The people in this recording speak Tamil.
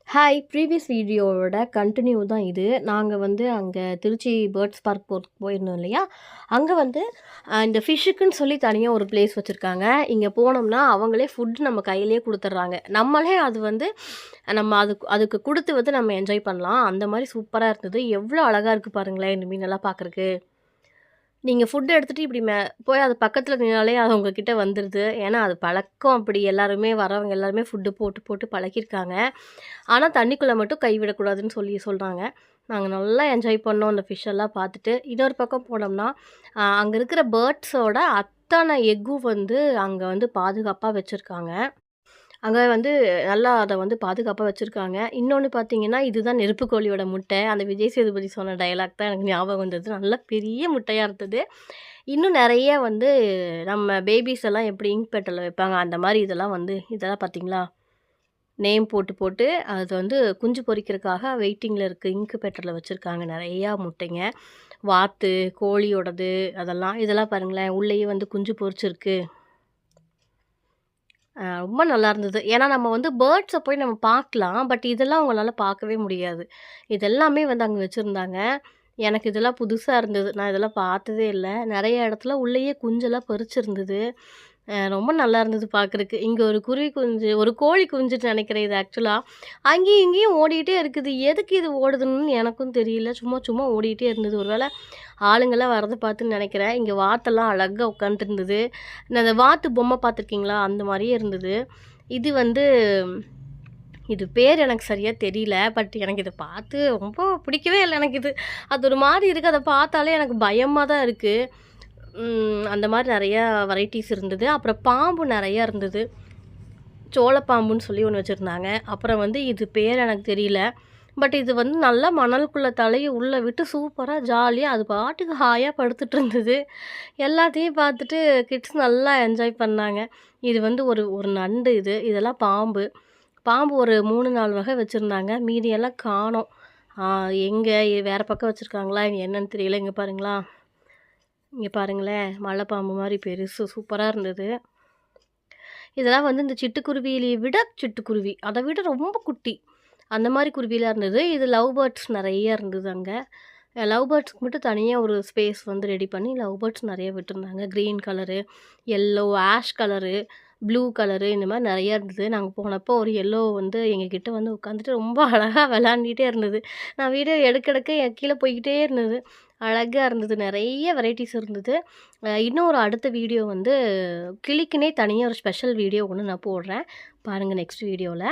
ஹாய்! ப்ரீவியஸ் வீடியோவோட கன்டின்யூ தான் இது. நாங்க வந்து அங்க திருச்சி பேர்ட்ஸ் பார்க் போயிருந்தோம் இல்லையா? அங்க வந்து இந்த ஃபிஷ்ஷுக்குன்னு சொல்லி தனியா ஒரு பிளேஸ் வச்சிருக்காங்க. இங்க போனோம்னா, அவங்களே ஃபுட் நம்ம கையிலேயே குடுத்துடுறாங்க. நம்மளே அது வந்து நம்ம அதுக்கு அதுக்கு குடுத்து வந்து நம்ம என்ஜாய் பண்ணலாம். அந்த மாரி சூப்பரா இருந்தது. எவ்ளோ அழகா இருக்கு பாருங்களேன்! இந்த மீனெல்லாம் பார்க்கறக்கு. நீங்க ஃபுட் எடுத்துட்டு இப்படி போய் அது பக்கத்துல நின்னாலே அது உங்ககிட்ட வந்துருது. ஏன்னா, அது பழக்கம் அப்படி. எல்லாருமே வரவங்க எல்லாருமே ஃபுட்டு போட்டு, போட்டு பழகியிருக்காங்க. ஆனா, தண்ணிக்குள்ள மட்டும் கை விடக்கூடாதுன்னு சொல்லி சொல்றாங்க. நாங்க நல்லா என்ஜாய் பண்ணோம் அந்த ஃபிஷ் எல்லாம் பார்த்துட்டு. இன்னொரு பக்கம் போனோம்னா, அங்க இருக்கிற பேர்ட்ஸோட அத்தன எக்கும் வந்து அங்க வந்து பாதுகாப்பா வச்சிருக்காங்க. அங்க வந்து நல்லா அத வந்து பாதுகாப்பா வச்சிருக்காங்க. இன்னொன்னு பார்த்தீங்கன்னா, இதுதான் நெருப்புக்கோழியோட முட்டை. அந்த விஜய் சேதுபதி சொன்ன டயலாக் தான் எனக்கு ஞாபகம் வந்தது. நல்ல பெரிய முட்டையா இருந்தது. இன்னும் நெறைய வந்து நம்ம பேபீஸ் எல்லாம் எப்படி இங்க் பெட்டல்ல வைப்பாங்க, அந்த மாரி இதெல்லாம் பார்த்தீங்களா? நேம் போட்டு, போட்டு அது வந்து குஞ்சு பொரிக்கிறதுக்காக வெயிட்டிங்ல இருக்கு. இன்குபேட்டர்ல வச்சிருக்காங்க நெறையா முட்டைங்க. வாத்து, கோழியோடது இதெல்லாம் பாருங்களேன், உள்ளேயே வந்து குஞ்சு பொரிச்சிருக்கு. ரொம்ப நல்லா இருந்தது. ஏன்னா நம்ம வந்து பேர்ட்ஸ போய் நம்ம பார்க்கலாம். பட் இதெல்லாம் உங்களால பார்க்கவே முடியாது. இது எல்லாமே வந்து அங்க வச்சிருந்தாங்க. எனக்கு இதெல்லாம் புதுசா இருந்தது. நான் இதெல்லாம் பார்த்ததே இல்ல. நெறைய இடத்துல உள்ளேயே குஞ்செல்லாம் பொரிச்சிருந்தது. ரொம்ப நல்லா இருந்தது பார்க்குறக்கு. இங்க ஒரு குருவி குஞ்சு, ஒரு கோழி குஞ்சுன்னு நெனைக்கிறேன் இது ஆக்சுவலா. அங்கேயும் இங்கேயும் ஓடிட்டே இருக்குது. எதுக்கு இது ஓடுதுன்னு எனக்கும் தெரியல. சும்மா சும்மா ஓடிட்டே இருந்தது. ஒரு வேள ஆளுங்கலாம் வரத பார்த்துன்னு நெனைக்கிறேன். இங்க வாத்தெல்லாம் அழகா உட்காந்துருந்தது. அந்த வாத்து பொம்மை பார்த்துருக்கீங்களா? அந்த மாரியே இருந்தது. இது வந்து இது பேர் எனக்கு சரியா தெரியல. பட் எனக்கு இத பார்த்து ரொம்ப பிடிக்கவே இல்ல எனக்கு இது. அது ஒரு மாரி இருக்கு. அத பார்த்தாலே எனக்கு பயமா தான் இருக்கு. அந்த மாரி நெறையா வெரைட்டீஸ் இருந்தது. அப்புறம் பாம்பு நெறையா இருந்தது. சோளப்பாம்புன்னு சொல்லி ஒண்ணு வச்சிருந்தாங்க. அப்புறம் வந்து இது பேர் எனக்கு தெரியல. பட் இது வந்து நல்லா மணலுக்குள்ள தலைய உள்ள விட்டு சூப்பரா ஜாலியா அது பாட்டுக்கு ஹாயா படுத்துட்டு இருந்தது. எல்லாத்தையும் பார்த்துட்டு கிட்ஸ் நல்லா என்ஜாய் பண்ணாங்க. இது வந்து ஒரு ஒரு நண்டு இது. இதெல்லாம் பாம்பு. பாம்பு ஒரு 3, 4 வகை வச்சிருந்தாங்க. மீதியெல்லாம் காணோம். ஆ எங்க வேற பக்கம் வச்சிருக்காங்களா? என்னன்னு தெரியல. இங்க பாருங்களா? இங்க பாருங்களேன். மலைப்பாம்பு மாரி பெருசு சூப்பரா இருந்தது. இதெல்லாம் வந்து இந்த சிட்டுக்குருவியிலேயே விட சிட்டுக்குருவி. அத விட ரொம்ப குட்டி. அந்த மாரி குருவிலாம் இருந்தது. இது லவ் பேர்ட்ஸ் நெறைய இருந்தது அங்க. லவ் பேர்ட்ஸ்க்கு மட்டும் தனியா ஒரு ஸ்பேஸ் வந்து ரெடி பண்ணி லவ் பேர்ட்ஸ் நெறைய விட்டுருந்தாங்க. Green colour, yellow, ash colour, blue colour இந்த மாரி நெறையா இருந்தது. நாங்க போனப்போ ஒரு எல்லோ வந்து எங்ககிட்ட வந்து உட்காந்துட்டு ரொம்ப அழகா விளாண்டுட்டே இருந்தது. நான் வீடியோ எடுக்க எடுக்க கீழ போய்க்கிட்டே இருந்தது. அழகா இருந்தது. நெறைய வெரைட்டீஸ் இருந்தது. இன்னும் ஒரு அடுத்த வீடியோ வந்து கிளிக்குன்னே தனியா ஒரு ஸ்பெஷல் வீடியோ ஒண்ணு நான் போடுறேன். பாருங்க நெக்ஸ்ட் வீடியோல.